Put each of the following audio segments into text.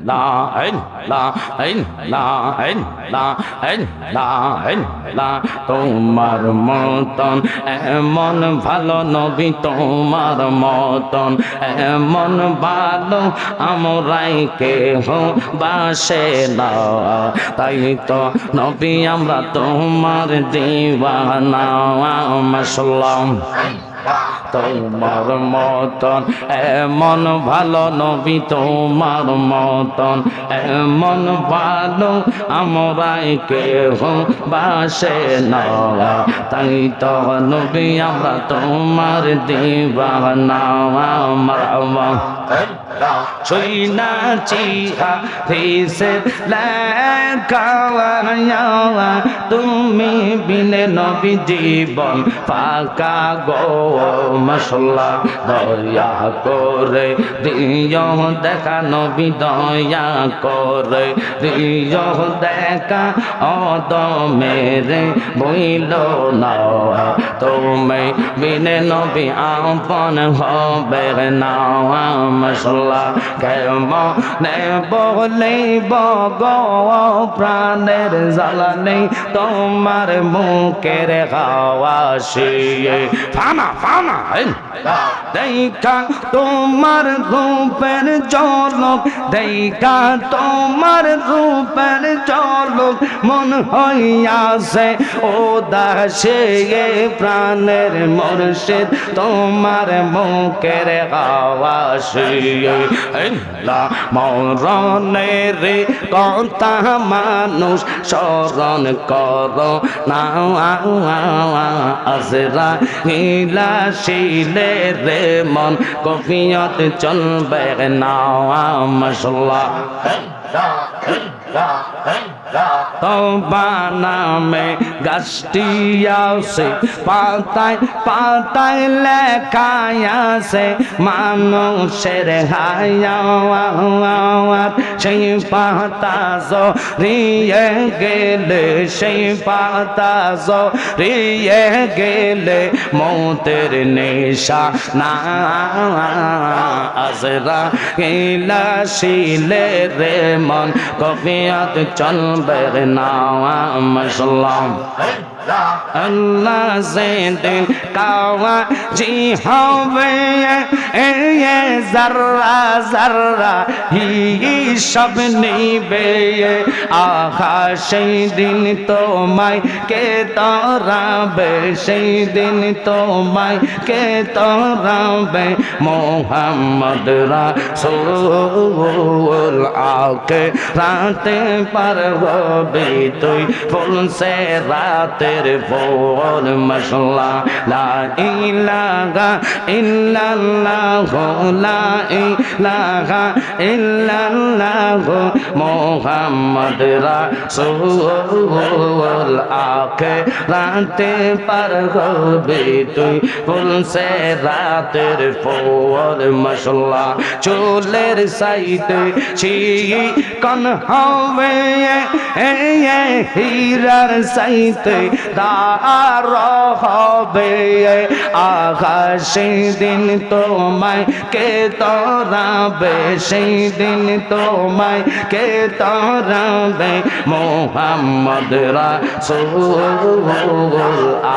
লা লা লা লা লা তোমার মতন এমন ভালো নবী তোমার মতন এমন ভালো আমরাই কেহ বাসে না তাই তো নবী আমরা তোমার দিওয়ানা মাশাআল্লাহ তোমার মতন এমন ভালো নবী তোমার মতন এমন ভালো আমরাই কেহ বাসে না তাই তো নবী আমরা তোমার দিওয়ানা মারহাবা শুনাছি হাদিসের লেখা তুমি বিনে নবী জীবন ফাঁকা গো মাশাআল্লাহ দয়া করে দিও দেখা নবী দয়া করে দিও দেখা অদমেরে বইল না তুমি বিনে নবী আপন হবে না মাশাআল্লাহ কেমনে বলিব গো প্রাণের জ্বালানি তোমার মুখের হাওয়াসি ফানা ফানা দেখা তোমার রূপের ঝলক দেখা তোমার রূপের ঝলক মন হইয়াছে ও দাসে প্রাণের মুর্শিদ তোমার মুখের হাওয়াসি মরণের কথা মানুষ স্মরণ কর না আজরা হিলাশিলে রে মন কফিয়ত চলবে না মাশাআল্লাহ তওবা নামে গাছটি আছে পাতায় পাতায় লেখা আছে মানুষের হায়াত সেই পাতা জড়িয়ে গেলে সেই পাতা জড়িয়ে গেলে মৌতের নেশা না আজরা ইলাশিলে রে মন কফিয়ত চলবে না মাশাআল্লাহ আল্লাহ যেদিন কাওয়াজি হবে জাররা জাররা হিসাব নিবে আহা সেই দিন তোমায় কে তারাবে সেই দিন তোমায় কে তারাবে মোহাম্মদ রাসূল আকে রাতে পার হবে তুই ফুলসে রাতের ফুল মাশাআল্লাহ লা ইলাহা ইল্লাল্লাহ লা ইলাহা ইল্লাল্লাহ মুহাম্মদ রাসূল আকে রাতে পার হবে তুই ফুলসে রাতের ফুল মাশাআল্লাহ চুলের সাইতে চিকন হবে হীরার সাইতে দার হবে আহা সেই দিন তোমায় কে তারাবে সেই দিন তোমায় কে তারাবে মোহাম্মদ রাসূল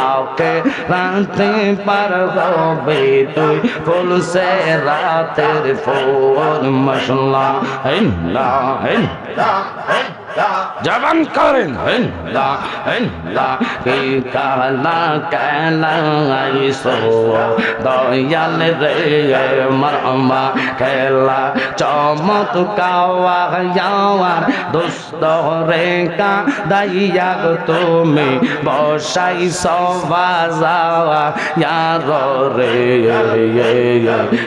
আকে রাতে পার হবে তুই ফুলসে রাতের ফুল মাশাআল্লাহ জবান করেন কি কালা কালা আইসো দয়াল রে মারমা খেলা চমৎ কাওয়া যাওয়ার দুষ্ট রে কা দাইয়া তুমি বসাই সবা যাওয়া ইয়ার রে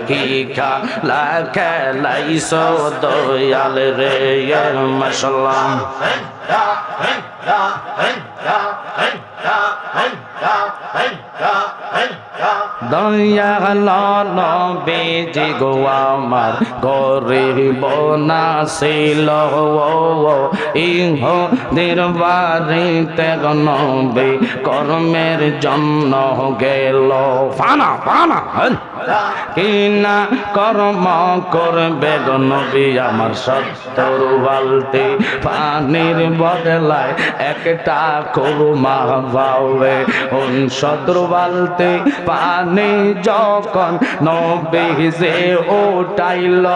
কি কালা খেলাইসো দয়াল রে মাশাআল্লাহ দয়াল নবীজি গো আমার গরিব না ছিল ইহ দিরবারিতে নবী কর্মের জন্য গেল ফানা ফানা কিনা কর্ম করবে গো নবী আমার 70 বালতি পানির বদলায় একটা কুরমা পাবে 70 বালতি পানি যখন নবী যে উঠাইল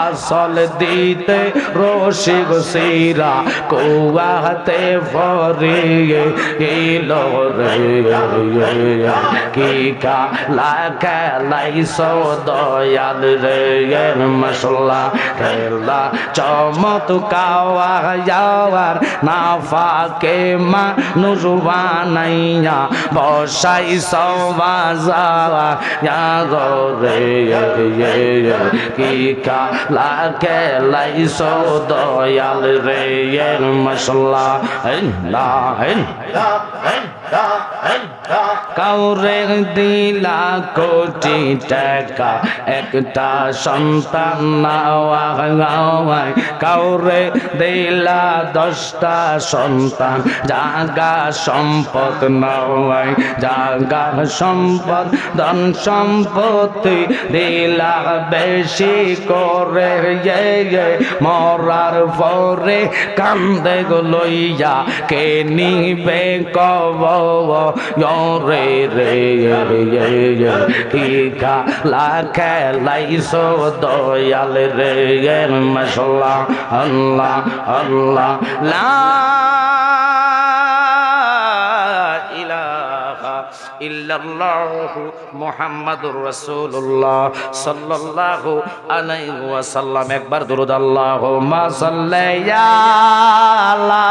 আসল দিতে রশি সিরা কুয়াতে ভরিয়ে গেল রে কি কালা খেলাইছো দয়াল রে মশলা খেলা চমৎকার যাওয়ার না ফাকে মানুষ বানাইয়া বসাইছো বাজার রে কি কালা খেলাইছো দয়াল রে মশলা কাউরে দিলা কোটি টাকা একটা সন্তান নাওয়ায় কাউরে দিলা 10টা সন্তান জাগা সম্পদ নাওয়ায় জাগা সম্পদ ধন সম্পত্তি দিলা বেশি করে মরার পরে কান্দে গো লইয়া কে নিবে কব রে রে রে কি কালা খেলাইছো দয়াল রে মশলা আল্লাহ আল্লাহ লা ইলাহা ইল্লাল্লাহু মুহাম্মাদুর রাসূলুল্লাহ সাল্লাল্লাহু আলাইহি ওয়াসাল্লাম একবার দুরূদ আল্লাহুম্মা সাল্লি আলা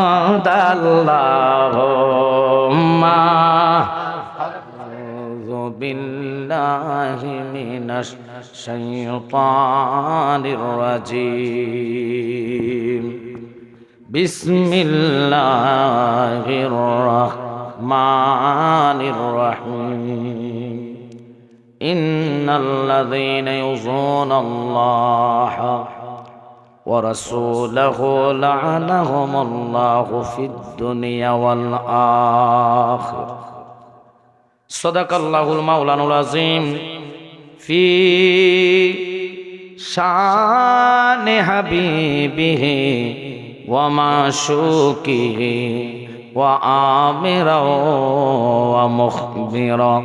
আদাল্লাহুম্মা আউযু বিল্লাহি মিনাশ শাইতানির রাজীম বিসমিল্লাহির রাহমানির রাহিম ইন্নাল্লাযীনা ইউযুনাল্লাহা ورسوله لعنهم الله في الدنيا والآخرة صدق الله المولى العظيم في شان حبيبه ومعشوقه وآمرا ومخبرا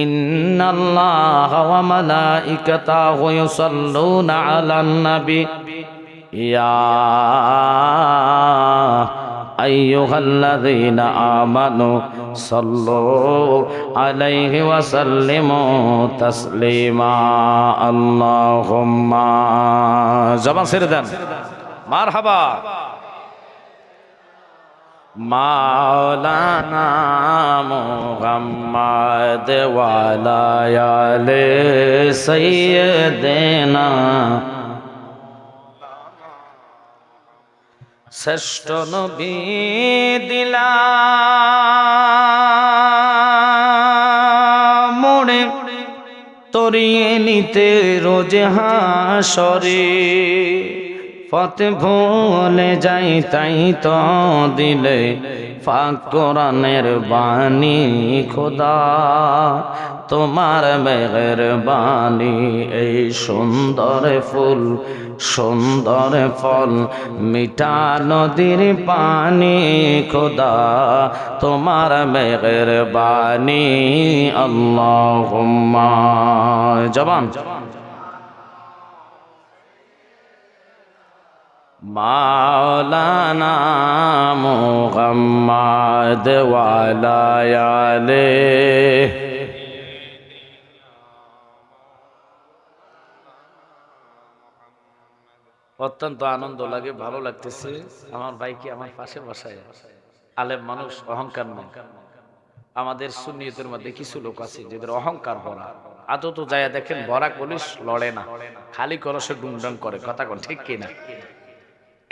إن الله وملائكته يصلون على النبي يا أيها الذين آمنوا صلوا عليه وسلموا تسليما اللهم زبان سردان مرحبا مولانا محمد وعلى آل سيدنا শ্রেষ্ঠ নবী দিলাম মোড়ে তরিয়ে নিতে রোজ হাসরে পথ ভুলে যাই তাই তো দিলে পাক কোরআনের বাণী খোদা তোমার মেহেরবানি এই সুন্দর ফুল সুন্দর ফল মিঠা নদীর পানি খোদা তোমার মেহেরবানি আল্লাহুম্মা জবান মাওলানা মুহাম্মদ ওয়ালা আলিহি অত্যন্ত আনন্দ লাগে, ভালো লাগতেছে। আমার ভাইকে আমার পাশে বসায়, আলেম মানুষ, অহংকার নয়। আমাদের সুন্নিয়তের মধ্যে কিছু লোক আছে যাদের অহংকার ভরা, আদত যায় দেখেন ভরা পুলিশ লড়ে না, খালি করসে ডুংডং করে, কথা কোন ঠিক কিনা?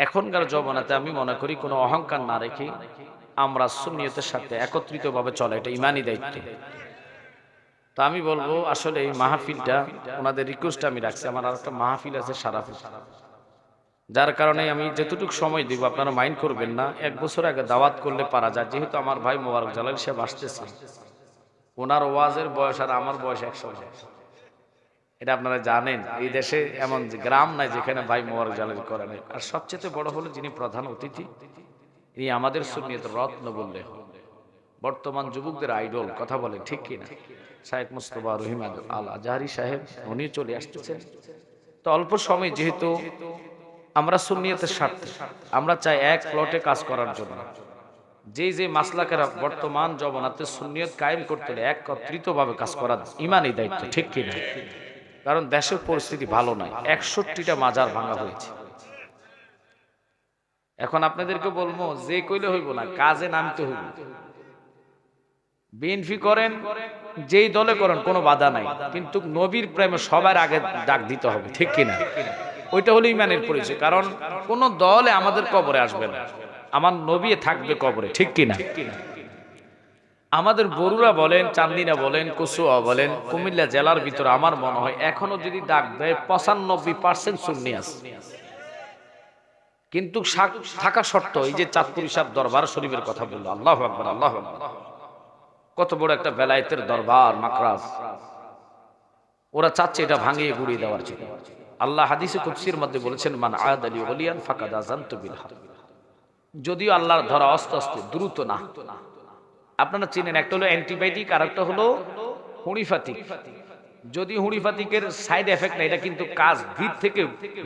এখনকার জমানাতে আমি মনে করি কোনো অহংকার না রেখে আমরা সুন্নিয়তের সাথে একত্রিতভাবে চলে, এটা ইমানি দায়িত্ব। তো আমি বলবো আসলে এই মাহফিলটা ওনাদের রিকোয়েস্ট আমি রাখছি, আমার আর একটা মাহফিল আছে সারাফিল, যার কারণে আমি যতটুকু সময় দিব আপনারা মাইন্ড করবেন না। 1 বছর আগে দাওয়াত করলে পারা যায়, যেহেতু আমার ভাই মোবারক জালাল সাহেব আসতেছে, ওনার ওয়াজের বয়স আর আমার বয়স 100। এটা আপনারা জানেন, এই দেশে এমন যে গ্রাম নাই যেখানে ভাই মোবারক জালাল করে নাই। আর সবচেয়ে বড় হলো যিনি প্রধান অতিথি, ইনি আমাদের সুন্নিয়তের রত্ন বললে হয়, বর্তমান যুবকদের আইডল, কথা বলে ঠিক কিনা? শায়েখ মুস্তাফা রহিম আল আজহারি সাহেব, উনি চলে আসতেছেন। তো অল্প সময়, যেহেতু আমরা সুন্নিয়তের স্বার্থে, আমরা চাই এক প্লটে কাজ করার জন্য, যে মাসলাকেরা বর্তমান জমানাতে সুন্নিয়ত কায়েম করতে হলে একত্রিতভাবে কাজ করা ইমানি দায়িত্ব, ঠিক কিনা? কারণ দেশের পরিস্থিতি ভালো নাই, 61টা মাজার ভাঙা হয়েছে। এখন আপনাদেরকে বলবো, যে কইলে হইব না, কাজে নামতে হইব। বিএনপি করেন, যেই দলে করেন, কোনো বাধা নাই, কিন্তু নবীর প্রেমে সবার আগে ডাক দিতে হবে, ঠিক কিনা? ওইটা হলো ইমানের পরিচয়। কারণ কোন দলে আমাদের কবরে আসবে না, আমার নবী থাকবে কবরে, ঠিক কিনা? আমাদের বরুড়া বলেন, চান্দিনা বলেন, কচুয়া বলেন, কুমিল্লা জেলার ভিতরে আমার মনে হয় এখনো যদি ডাক দেয় 95% সুন্নি আছে। কিন্তু থাকা শর্ত, এই যে চাঁদপুর সাহেব দরবার শরীফের কথা বললো, আল্লাহু আকবার, আল্লাহু আকবার, কত বড় একটা বেলায়েতের দরবার, মাকরাজ। ওরা চাচ্ছে এটা ভাঙিয়ে গুড়িয়ে দেওয়ার জন্য। আল্লাহ হাদিসে কুদসির মধ্যে বলেছেন, মান আদালি ওলিয়ান ফাকাদ আযানতু বিল হক। যদিও আল্লাহর ধরা আস্তে আস্তে, দ্রুত না। আপনারা চিনেন, একটা হলো অ্যান্টিবায়োটিক আর একটা হলো হুড়িফাতিক। যদি হুড়িফাতিকের সাইড এফেক্ট না, এটা কিন্তু কাজ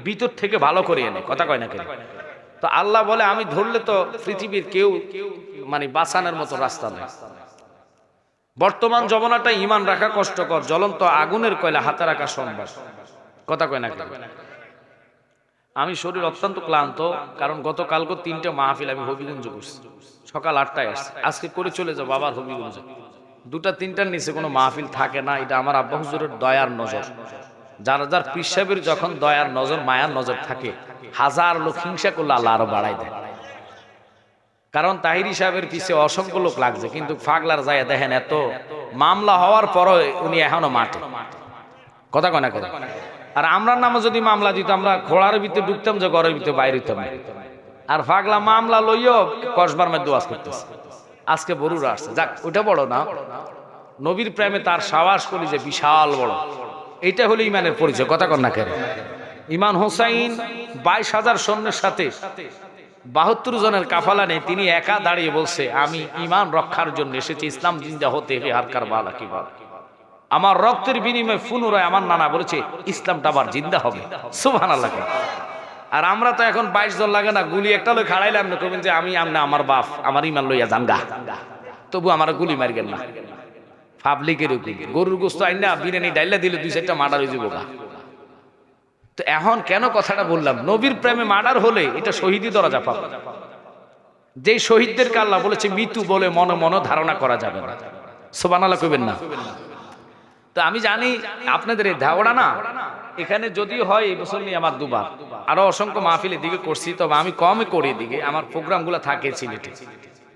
ভিতর থেকে ভালো করে এনে, কথা কয় না কেন? তো আল্লাহ বলে, আমি ধরলে তো পৃথিবীর কেউ মানে বাঁচানোর মতো রাস্তা নেই। বর্তমান জমানাটা ইমান রাখা কষ্টকর, জ্বলন্ত আগুনের কয়লা হাতে রাখা সম্ভব, কথা কয় না কেন? আমি শরীর অত্যন্ত ক্লান্ত, কারণ গতকালকে 3টে মাহফিল আমি হবিগঞ্জ করছি, সকাল 8টায় আসছি, আজকে করে চলে যাবো আবার হবিগঞ্জ। 2টা-3টার নিচে কোনো মাহফিল থাকে না, এটা আমার আব্বা হুজুরের দয়ার নজর। যার যার পীর সাহেবের যখন দয়ার নজর, মায়ার নজর থাকে, 1000 লোক হিংসা করলে আল্লাহ আরো বাড়াই দেয়। কারণ তাহিরি সাহেবের পিছে অসংখ্য লোক লাগছে, কিন্তু ফাগলার যায় দেখেন, এত মামলা হওয়ার পরও উনি এখনো মাঠে, কথা কয় না কেন? আর আমরা নামে যদি মামলা দিত, আমরা ঘোড়ার ভিতরে ঢুকতাম, যে ঘরের ভিতরে বাইরে হইতাম না। আর ফাগলা মামলা লইও কসবার মধ্যে ওয়াজ করতেছে। আজকে বরুড়া আসছে, যাক ওইটা বড় না, নবীর প্রেমে তার সাবাস করি যে বিশাল বড়, এইটা হলো ইমানের পরিচয়, কথা কন না কেন? ইমাম হোসাইন 22,000 সৈন্যের সাথে 72 জনের কাফালা নেই, তিনি একা দাঁড়িয়ে বলছে, আমি ইমান রক্ষার জন্য এসেছি, ইসলাম জিন্দা হতে হে আর কারবালা কি বল, আমার রক্তের বিনিময়ে পুনরায় আমার নানা বলেছে ইসলামটা আবার জিন্দা হবে, সুবহানাল্লাহ। আর আমরা তো এখন 22 জন লাগে না, গুলি একটা লোক খাড়াইলাম না, কবেন যে আমি আমনা আমার বাপ আমার ইমান লইয়া জানগা, তবু আমার গুলি মারবেন না। পাবলিকের গরুর গোস্ত আইনা বিরিয়ানি ডাইলা দিলে 2-4টা মার্ডার হয়ে যাবো। তো এখন কেন কথাটা বললাম, নবীর প্রেমে মার্ডার হলে এটা শহীদি দরজা পাবে। যে শহীদদেরকে আল্লাহ বলেছে মৃত্যু বলে মনে মনে ধারণা করা যাবে না, সুবহানাল্লাহ কইবেন না? তো আমি জানি আপনাদের এই ধাওড়া না, এখানে যদি হয় এই বছর নিয়ে আমার 2বার, আরো অসংখ্য মাহফিলের দিকে করছি, তবে আমি কমই করি দিকে, আমার প্রোগ্রামগুলো থাকে সিলেটে।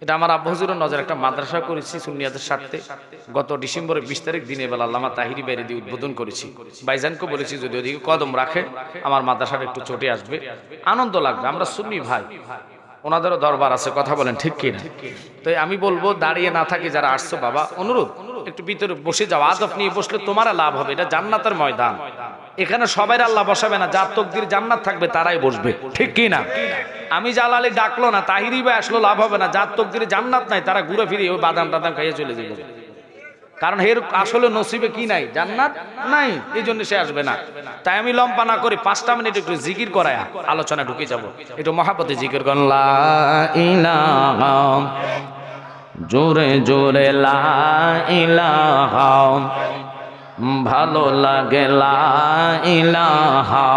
এটা আমার আব্বা হুজুরের নজর, একটা মাদ্রাসা করেছি সুন্নিয়াতের স্বার্থে, গত ডিসেম্বরের 20 তারিখ দিনের বেলা আল্লামা তাহিরি বাইরে দিয়ে উদ্বোধন করেছি। ভাইজানকে বলেছি যদি ওদিকে কদম রাখে আমার মাদ্রাসাটা একটু চটে আসবে, আনন্দ লাগবে, আমরা সুন্নি ভাই, ওনাদেরও দরবার আছে, কথা বলেন ঠিক কিনা? তো আমি বলবো, দাঁড়িয়ে না থাকি যারা আসছো বাবা, অনুরোধ একটু ভিতরে বসে যাও, আদব নিয়ে বসলে তোমার লাভ হবে, এটা জান্নাতের ময়দান, এখানে সবাই আল্লাহ বসাবে না, যার তকদির জান্নাত থাকবে তারাই বসবে, ঠিক কিনা? আমি জালালি ডাকলো না, তাহিরি ভাই আসলো, লাভ হবে না, যার তকদিরে জান্নাত নাই তারা ঘুরে ফিরে ওই বাদাম টাদাম খাইয়ে চলে যাবে, কারণ এর আসলে নসিবে কি নাই, জান্নাত নাই, এই জন্য সে আসবে না। তাই আমি লম্বা না করে 5টা মিনিট একটু জিকির করায় আলোচনা ঢুকে যাব, একটু মহাব্বতে জিকির করেন, লা ইলাহা, জোরে জোরে লা ইলাহা, ভালো লাগে লা ইলাহা,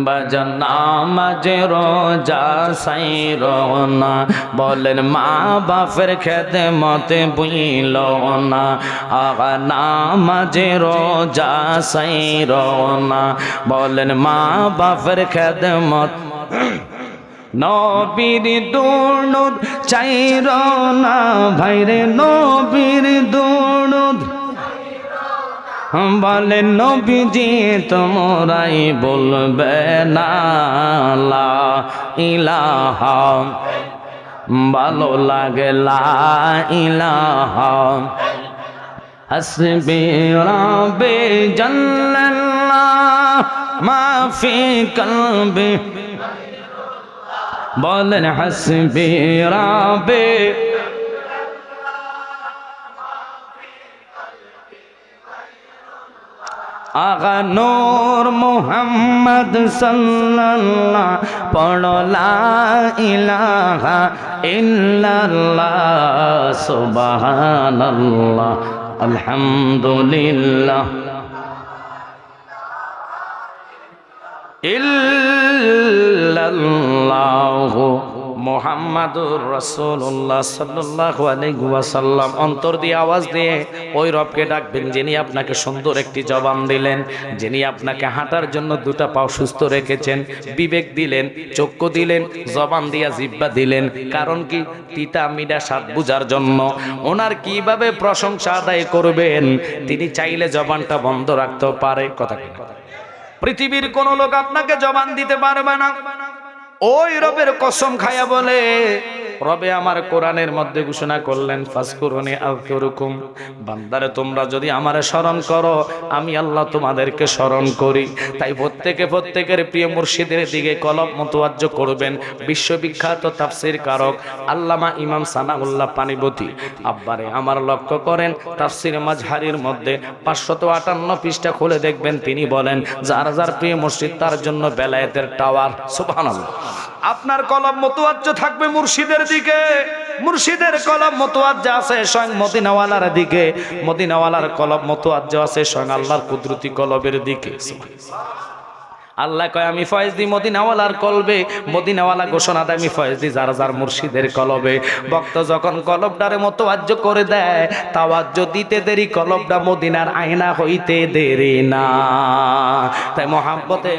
বাজনা মাঝে রোজা সাইরোনা, বলেন মা বাপের খেদমতে বুইল না, আগা নামাজে রোজা সাইরোনা, বলেন মা বাপের খেদমত নবীর দুরুদ চাইর না ভাইরে নবীর দুরুদ বলেন নবীজি তোমরাই বলবে না লা ইলাহা ভালো লাগে লা ইলাহা হাসবি রাব্বি জাল্লাল্লাহ মা ফি কলবি বলেন হাসবি রাব্বি আগা নূর মুহাম্মদ সাল্লাল্লাহ পড়ো লা ইলাহা ইল্লাল্লাহ সুবহানাল্লাহ আলহামদুলিল্লাহ ইল্লাল্লাহু মুহাম্মাদুর রাসূলুল্লাহ সাল্লাল্লাহু আলাইহি ওয়াসাল্লাম। অন্তর দিয়ে আওয়াজ দিয়ে ওই রবকে ডাকবেন যিনি আপনাকে সুন্দর একটি জবান দিলেন, যিনি আপনাকে হাঁটার জন্য দুটো পাও সুস্থ রেখেছেন, বিবেক দিলেন, চক্ষু দিলেন, জবান দিয়া জিহ্বা দিলেন। কারণ কি? তিতা মিঠা স্বাদ বুঝার জন্য। ওনার কিভাবে প্রশংসা আদায় করবেন? তিনি চাইলে জবানটা বন্ধ রাখতে পারে। কথা কি? পৃথিবীর কোন লোক আপনাকে জবান দিতে পারবে না। ওই রবের কসম খায়া বলে, রবে আমার কোরআনের মধ্যে ঘোষণা করলেন ফাজকুরুনি আযকুরুকুম, বান্দারে তোমরা যদি আমারে স্মরণ করো আমি আল্লাহ তোমাদেরকে স্মরণ করি। তাই প্রত্যেকের প্রিয় মুর্শিদের দিকে কলব মুতাওয়াজ্জহ করবেন। বিশ্ববিখ্যাত তাফসীর কারক আল্লামা ইমাম সানাউল্লাহ পানিপতি আব্বারে আমার লক্ষ্য করেন তাফসীর মাজহারির মধ্যে 558 পৃষ্ঠা খুলে দেখবেন তিনি বলেন, যার যার প্রিয় মুর্শিদ তার জন্য বেলায়েতের টাওয়ার। সুবহানাল্লাহ। আপনার কলব মুতাওয়াজ্জহ থাকবে মুর্শিদের দিকে, মুর্শিদের কলব মুতাওয়াজ্জহ আছে স্বয়ং মদিনাওয়ালার দিকে, মদিনাওয়ালার কলব মুতাওয়াজ্জহ আছে স্বয়ং আল্লাহর কুদরতি কলবের দিকে। আল্লাহ কয় আমি ফয়েজ দি মদিনাওয়ালার কলবে, মদিনাওয়ালা ঘোষণা দেয় আমি ফয়েজ দি যার যার মুর্শিদের কলবে। ভক্ত যখন কলবটারে মুতাওয়াজ্জহ করে দেয়, তাওয়াজ্জহ দিতে দেরি কলবটা মদিনার আয়না হইতে দেরি না। তাই মহাব্বতে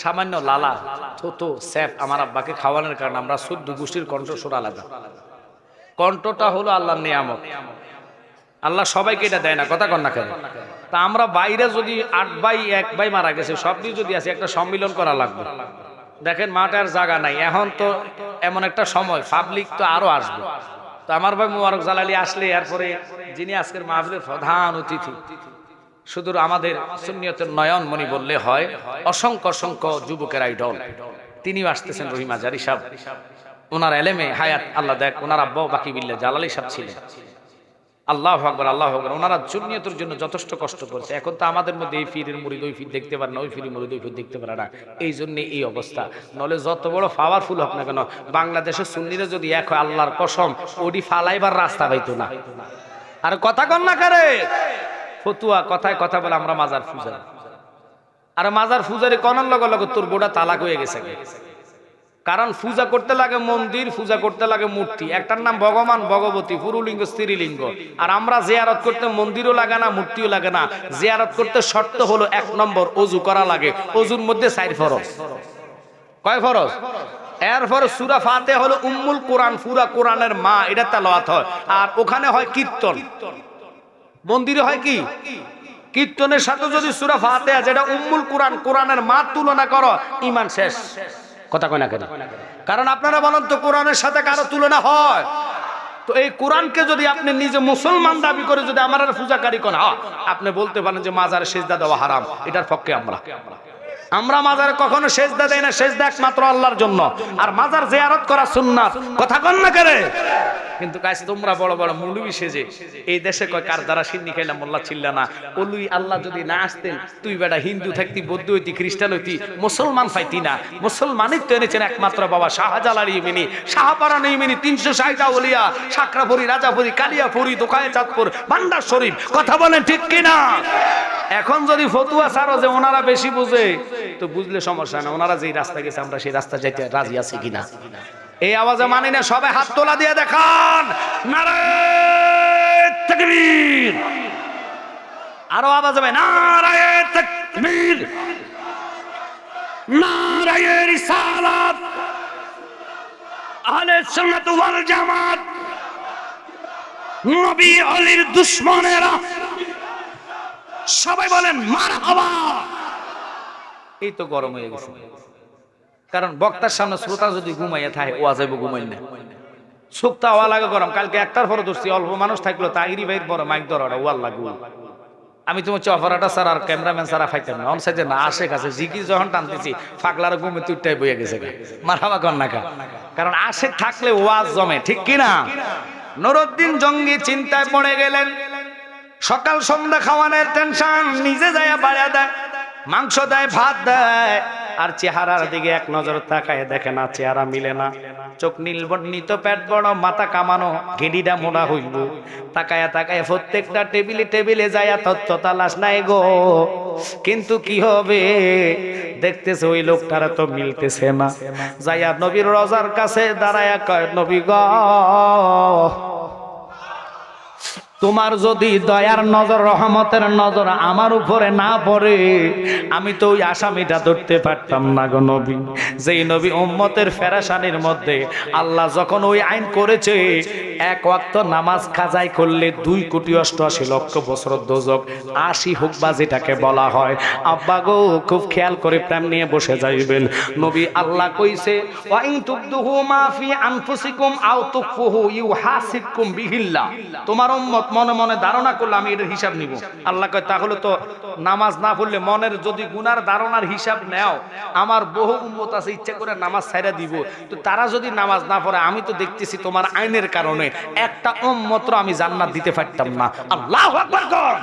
সামান্য লালা থুতু স্যাপ আমার আব্বাকে খাওয়ানোর কারণে আমরা 14 গোষ্ঠীর কণ্ঠস্বর আলাদা। কণ্ঠটা হলো আল্লাহর নিয়ামত, আল্লাহ সবাইকে এটা দেয় না। কথা কন না কেন? তা আমরা বাইরে যদি 8 ভাই 1 ভাই মারা গেছে সব দিয়ে যদি আছে একটা সম্মিলন করা লাগবে। দেখেন মাঠের জায়গা নাই, এখন তো এমন একটা সময় পাবলিক তো আরো আসবে। তো আমার ভাই মুবারক জালালি আসলে এরপরে যিনি আজকের মাহফিলের প্রধান অতিথি শুধু আমাদের সুন্নিয়তের নয়নমণি বললে হয়, অসংখ্য অসংখ্য যুবকের আইডল তিনিও আসতেছেন। রহিম আজারি সাহেব, ওনার এলেমে হায়াত আল্লাহ দেখ, ওনার আব্বাও বাকি বিল্লাহ জালালি সাহেব ছিলেন। আল্লাহু আকবার, আল্লাহু আকবার। ওনারা সুন্নিয়তের জন্য যথেষ্ট কষ্ট করেছে। এখন তো আমাদের মধ্যে এই পীরের মুরিদ ওই পীর দেখতে পারে না, ওই পীরের মুরিদ ওই পীর দেখতে পারে না, এই জন্য এই অবস্থা। নলে যত বড় পাওয়ারফুল হোক না কেন, বাংলাদেশের সুন্নিরা যদি এক হয় আল্লাহর কসম ওডি ফালাইবার রাস্তা পাইতো না। আর কথা কন না করে ফতুয়া কথায় কথা বলে আমরা মাজার পূজারি, আর মাজার পূজারি কনার লগে লগে তোর গোড়া তালাক হয়ে গেছে। কারণ পূজা করতে লাগে মন্দির, পূজা করতে লাগে মূর্তি। একটার নাম ভগবান ভগবতী, পুরুলিঙ্গ স্ত্রীলিঙ্গ। আর আমরা জিয়ারত করতে মন্দিরও লাগে না, মূর্তিও লাগে না। জিয়ারত করতে শর্ত হলো 1 নম্বর ওযু করা লাগে। ওযুর মধ্যে 4 ফরজ। কয় ফরজ? এরপর সূরা ফাতিহা হলো উম্মুল কোরআন, পুরা কোরআনের মা, এটা তেলাওয়াত হয়। আর ওখানে হয় কীর্তন। মন্দিরে হয় কি? কীর্তনের সাথে যদি সূরা ফাতিহা যেটা উম্মুল কোরআন, কোরআনের মা তুলনা করো, ঈমান শেষ। কথা কয় না কেন? কারণ আপনারা বলেন তো কোরআনের সাথে কারো তুলনা হয়? তো এই কোরআনকে যদি আপনি নিজে মুসলমান দাবি করে যদি আমার পূজাকারী কোন, আপনি বলতে পারেন যে মাজারে সেজদা দেওয়া হারাম। এটার পক্ষে আমরা মাজারে কখনো সেজদা দেই না, সেজদা একমাত্র আল্লাহর জন্য। আর মাজার জিয়ারত করা সুন্নাত। কথা কন না করে? কিন্তু কাছে তোমরা বড় বড় মৌলবি সেজে এই দেশে কয় কার দ্বারা সিন্নি খাইলাম মোল্লা ছিল্লা না। ওলুই আল্লাহ যদি না আসতেন তুই বেটা হিন্দু থাকতি, বৌদ্ধ হইতি, খ্রিস্টান হইতি, মুসলমান পাইতি না। মুসলমানই তো এনেছেন একমাত্র বাবা শাহজালাল ইমিনি, শাহপারান ইমিনি, 360 আউলিয়া, সাকরাপুরি, রাজাপুরি, কালিয়াপুরি, দোকায়ে চাঁদপুর, ভান্ডার শরীফ। কথা বলেন ঠিক কিনা? এখন যদি ফতুয়া ছাড়ো যে ওনারা বেশি বুঝে, তো বুঝলে সমস্যা না। ওনারা যেই রাস্তা গেছে আমরা সেই রাস্তা যাইতে রাজি আছি কিনা? এই আওয়াজে মানি না। সবাই হাত তোলা দিয়ে দেখান নারায়ে তাকবীর। আরো আওয়াজ হবে নারায়ে তাকবীর, নারায়ে রিসালাত, আহলে সুন্নাত ওয়াল জামাত নবী আলীর দুশমনেরা সবাই বলেন মারহাবা। এই তো গরম হয়ে গেছে, কারণ বক্তার সামনে শ্রোতা যদি ঘুমাইয়া থাকে ওয়াজেব ঘুমাই না, সুক্তা হওয়া লাগে গরম। কালকে একটার পরে ধরছি, অল্প মানুষ থাকলো তাইরি ভাইয়ের বড় মাইক ধরাটা ওয়াল লাগবে। আমি তোমার চফারাটা স্যার আর ক্যামেরাম্যান সারা ফাইতাম না, অন সাইডে না আসে কাছে জিকির যখন টানতেছি ফাকলার ঘুমে তুইটাই বইয়া গেছে মারহাবা কন্যাকা, কারণ আসে থাকলে ওয়াজ জমে, ঠিক কিনা? নুরউদ্দিন জঙ্গি চিন্তায় পড়ে গেলেন, সকাল সন্ধ্যা খাওয়ানোর টেনশন, নিজে যায় বাড়া দেয়, মাংস দেয়, ভাত দেয়, আর চেহারার দিকে এক নজর তাকায় দেখে না, চেহারা মিলে না। চোখ নীলবর্ণিত, পেট বড়, মাথা কামানো, গেডিটা মোড়া হইব। তাকায়া তাকায় প্রত্যেকটা টেবিলে টেবিলে যায় তথ্য তালাশ নাই গো, কিন্তু কি হবে? দেখতেছে ওই লোকটারা তো মিলতেছে না। যাইয়া নবীর রওজার কাছে দাঁড়ায়া কয়, নবী গো, তোমার যদি দয়ার নজর, রহমতের নজর আমার উপরে না পড়ে, আমি তো ওই আসামিটা ধরতে পারতাম না গো নবী। যেই নবী উম্মতের ফেরেশানির মধ্যে আল্লাহ যখন ওই আইন করেছে, এক ওয়াক্ত নামাজ কাজাই করলে 2,88,00,000 বছর দোজক 80 হুকবা যেটাকে বলা হয়। আব্বা গো, খুব খেয়াল করে প্রেম নিয়ে বসে যাইবেন। নবী আল্লাহ কইছে, ওয়া ইন তুবদুহু মা ফি আনফুসিকুম আও তুখফুহু ইউহাসিবকুম বিহিল্লাহ। তোমার উম্মত মনে মনে ধারণা করলে আমি এর হিসাব নিব। আল্লাহ কয়, তাহলে তো নামাজ না পড়লে মনের যদি গুনার ধারণার হিসাব নেও, আমার বহু উম্মত আছে ইচ্ছা করে নামাজ ছাইড়া দিব, তো তারা যদি নামাজ না পড়ে, আমি তো দেখতেছি তোমার আইনের কারণে একটা উম্মত আমি জান্নাত দিতে পারতাম না। আল্লাহু আকবার।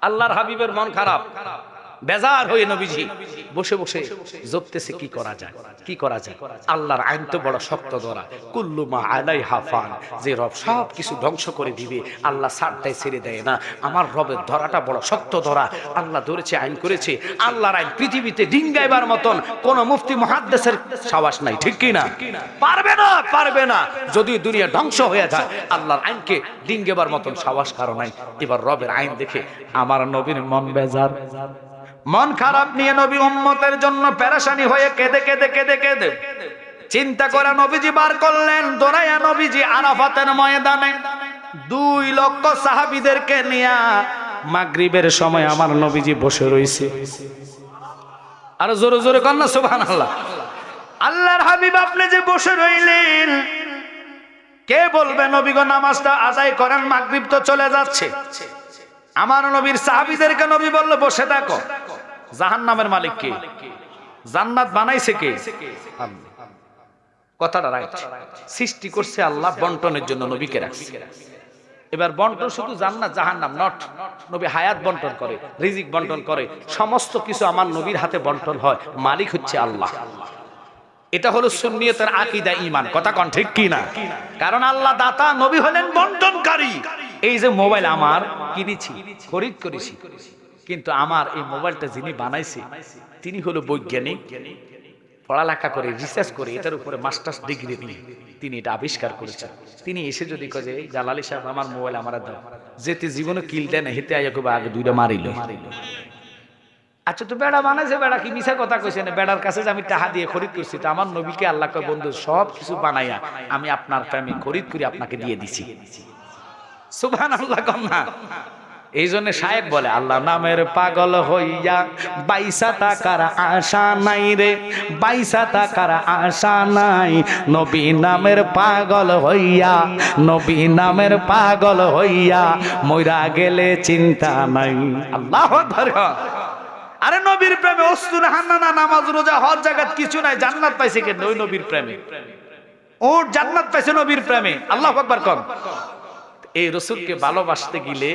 আল্লাহর হাবিবের মন খারাপ, বেজার হয়ে নবীজি বসে বসে জপতেছে, কি করা যায়, কি করা যায়। আল্লাহর আইন তো বড় শক্ত ধরা, কুল্লু মা আলাইহা ফান, যে রব সব কিছু ধ্বংস করে দিবে, আল্লাহ ছাড় দেয়, ছেড়ে দেয় না। আমার রবের ধরাটা বড় শক্ত ধরা। আল্লাহ ধরেছে, আইন করেছে। আল্লাহর আইন পৃথিবীতে ডিঙ্গাইবার মতন কোন মুফতি মুহাদ্দিসের সাহস নাই, ঠিক কি না? পারবে না, পারবে না। যদি দুনিয়া ধ্বংস হয়ে যায়, আল্লাহর আইনকে ডিঙ্গাইবার মতন সাহস কারো নাই। এবার রবের আইন দেখে আমার নবীর মন বেজার, মন খারাপ নিয়ে নবী উম্মতের জন্য পেরেশানি হয়ে কেঁদে কেঁদে কেঁদে কেঁদে চিন্তা করে নবীজি বার করলেন, দৌড়াইয়া নবীজি আরাফাতের ময়দানে 2 লক্ষ সাহাবীদেরকে নিয়ে মাগরিবের সময় আমার নবীজি বসে রইছে। আর জোরে জোরে কর না সুবহানাল্লাহ। আল্লাহর হাবিব, আপনি যে বসে রইলেন, কে বলবে নবী গো নামাজটা আদায় করেন, মাগরিব তো চলে যাচ্ছে। আমার নবীর সাহাবীদেরকে নবী বলল, বসে থাকো। জাহান্নামের মালিক কে? জান্নাত বানাইছে কে? আল্লাহ। কথাটা রাইট। সৃষ্টি করছে আল্লাহ, বন্টনের জন্য নবীকে রাখছে। এবার বন্টন শুধু জান্নাত জাহান্নাম নট, নবী হায়াত বন্টন করে, রিজিক বন্টন করে, সমস্ত কিছু আমার নবীর হাতে বন্টন হয়। মালিক হচ্ছে আল্লাহ। এটা হলো সুন্নিয়তের আকীদা, ঈমান। কথা কোন ঠিক কি না? কারণ আল্লাহ দাতা, নবী হলেন বন্টনকারী। এই যে মোবাইল আমার কিনেছি, খরিদ করেছি, কিন্তু আমার এই মোবাইলটা যিনি বানাইছে তিনি হলো বৈজ্ঞানিক, পড়ালেখা করে, রিসার্চ করে, এটার উপরে মাস্টার্স ডিগ্রি নিয়ে তিনি এটা আবিষ্কার করেছেন। তিনি এসে যদি কয়ে যে জালালী সাহেব আমার মোবাইল আমার দাও, যেতে জীবনে কিল দেয় না, হেতে আইয়া কবে আগে 2টা মারিল। আচ্ছা, তো বেড়া বানাইছে, বেড়া কি মিছা কথা কইছে না? বেড়ার কাছে যে আমি টাকা দিয়ে খরিদ করছি, তো আমার নবীকে আল্লাহ কয়, বন্ধু সব কিছু বানাইয়া আমি আপনার প্রেমে খরিদ করে আপনাকে দিয়ে দিছি। সুবহানাল্লাহ কন্যা। এই জন্য শায়েক বলে, আল্লাহ নামের পাগল হইয়া 22 টাকার আশা নাই রে, 22 টাকার আশা নাই। নবী নামের পাগল হইয়া, নবী নামের পাগল হইয়া মইরা গেলে চিন্তা নাই। আল্লাহু আকবার। আরে নবীর প্রেমে অস্তুর হান্নানা, নামাজ রোজা হজ জাকাত কিছু নাই, জান্নাত পাইছে কেন? ওই নবীর প্রেমে। ও জান্নাত পাইছে নবীর প্রেমে। আল্লাহু আকবার কর। এই রাসূলকে ভালোবাসতে গেলে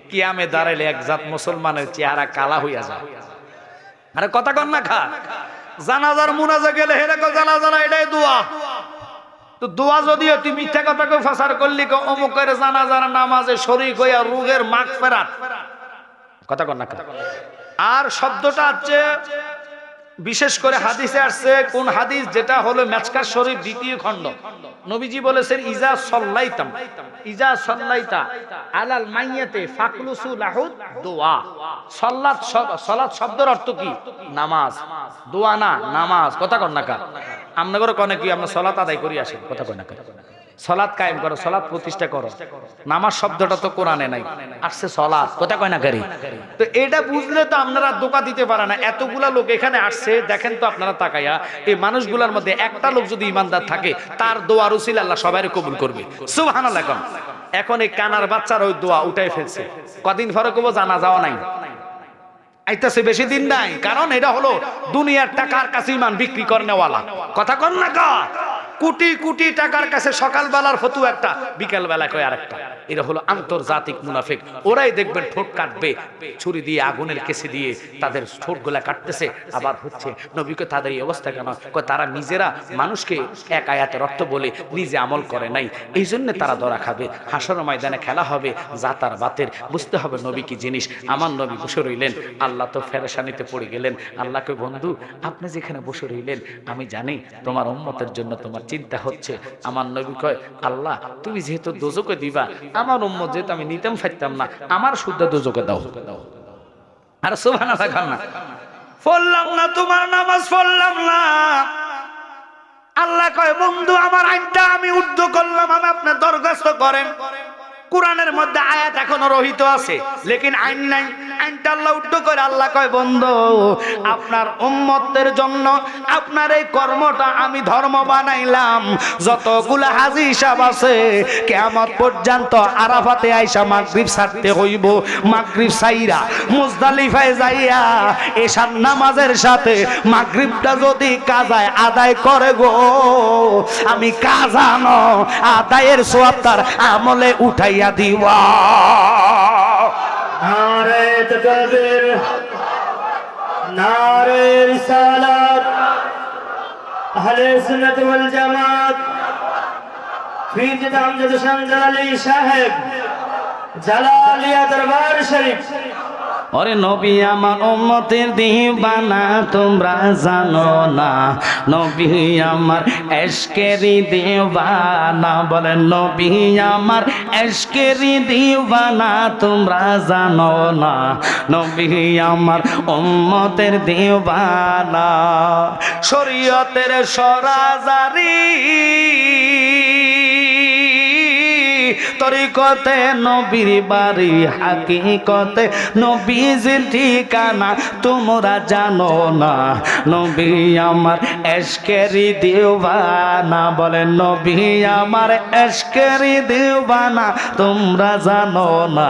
কিয়ামে দাঁড়াইলে এক জাত মুসলমানের চেহারা কালা হইয়া যায়। আরে কথা কন না খা। জানাজার মুনাজা গেলে হেরে কো জানাজা না, এটাই দোয়া। তো দোয়া যদিও তুই মিথ্যা কথা কই ফাসার করলি, কো অমুকের জানাজার নামাজে শরীক হইয়া রোগের মাগফিরাত। কথা কন না খা। আর শব্দটা হচ্ছে বিশেষ করে হাদিসে আসছে, কোন হাদিস? যেটা হলো মেচকার শরীফ 2য় খণ্ড। নবীজি বলেছেন, ইজা সাল্লাইতাম, ইজা সাল্লাইতা আলাল মাইয়াতে ফাকলুসু লাহু দোয়া। সালাত শব্দের অর্থ কি? নামাজ। দোয়া না, নামাজ। কথা কন না কা। আপনাদের কনে কি আমরা সালাত আদায় করি আসেন, কথা কয় না কেন? সালাত কায়েম করো, সালাত প্রতিষ্ঠা করো। নামাজ শব্দটা তো কোরআনে নাই, আসছে সালাত, কথা কয় না করি। তো এটা বুঝলে তো আপনারা ধোঁকা দিতে পারে না। এতগুলা লোক এখানে আসছে, দেখেন তো আপনারা তাকাইয়া, এই মানুষগুলোর মধ্যে একটা লোক যদি ইমানদার থাকে, তার দোয়ার উসিলা আল্লাহ সবাইকে কবুল করবে। সুবহানাল্লাহ। এখন এই কানার বাচ্চার ওই দোয়া উঠাই ফেলছে, কদিন পরে কবো জানা যাওয়া নাই, আইতাছে বেশি দিন নাই। কারণ এটা হলো দুনিয়ার টাকার কাছে ইমান বিক্রি করনেওয়ালা, কথা কন না কা। কোটি কোটি টাকার কাছে সকালবেলার ফতু একটা, বিকাল বেলা কয় আরেকটা। এটা হলো আন্তর্জাতিক মুনাফিক। ওরাই দেখবেন ঠোঁট কাটবে ছুরি দিয়ে, আগুনের কেসে দিয়ে তাদের ঠোঁট গুলা কাটতেছে, আবার হচ্ছে। নবীকে তাদের এই অবস্থা কেন? তারা নিজেরা মানুষকে এক আয়াতের অর্থ বলে নিজে আমল করে নাই, এই জন্য তারা ধরা খাবে। হাসর ময়দানে খেলা হবে জাতার বাতের। বুঝতে হবে নবী কি জিনিস। আমার নবী বসে রইলেন, আল্লাহ তো ফেরেশানিতে পড়ে গেলেন। আল্লাহকে, বন্ধু আপনি যেখানে বসে রইলেন, আমি জানি তোমার উম্মতের জন্য তোমার চিন্তা হচ্ছে। আমার নবী কয়, আল্লাহ তুমি যেহেতু দোজকে দিবা, আমার উম্মত যেহেতু আমি নিতাম ফাইতাম না, আমার শুদ্ধ দোজকে দাও। আর সুবহানাল্লাহ না, পড়লাম না তোমার নামাজ, পড়লাম না। আল্লাহ কয়, বন্ধু আমার আইনটা আমি উর্দু করলাম, আমি আপনার দরখাস্ত করেন। কোরআনের মধ্যে আয়াত এখনো রহিত আছে, লেকিন আইন নাই। আইনটা আল্লাহ উর্দু করে। আল্লাহ কয়, বন্ধু আপনার উম্মতের জন্য আপনার এই কর্মটা আমি ধর্ম বানাইলাম। যতগুলা হাজী সাহেব আছে কিয়ামত পর্যন্ত আরাফাতে আইসা মাগরিব ছাড়তে হইব। মাগরিব সাইরা মুজদালিফায় যাইয়া এশার নামাজের সাথে মাগরিবটা যদি কাজায় আদায় করে গো, আমি কাজানো আদায়ের সওয়াব তার আমলে উঠাইয়া দিবা। নারে তাকবীর, নারে রিসালাত, আহলে সুন্নাত ওয়াল জামাত, পীর আমজাদ শাহজালালী সাহেব, জালালিয়া দরবার শরীফ। ওরে নবী আমার উম্মতের দিওয়ানা, তোমরা জানো না নবী আমার এশকেরি দিওয়ানা। বলেন নবী আমার এশকেরি দিওয়ানা, তোমরা জানো না নবী আমার উম্মতের দিওয়ানা। শরীয়তের সরাজারি তরিকতে নবীর বাড়ি, হাকিকতে নবীজির ঠিকানা তোমরা জানো না নবী আমার এশকেরি দিওয়ানা। বলেন নবী আমার এশকেরি দিওয়ানা, তোমরা জানো না।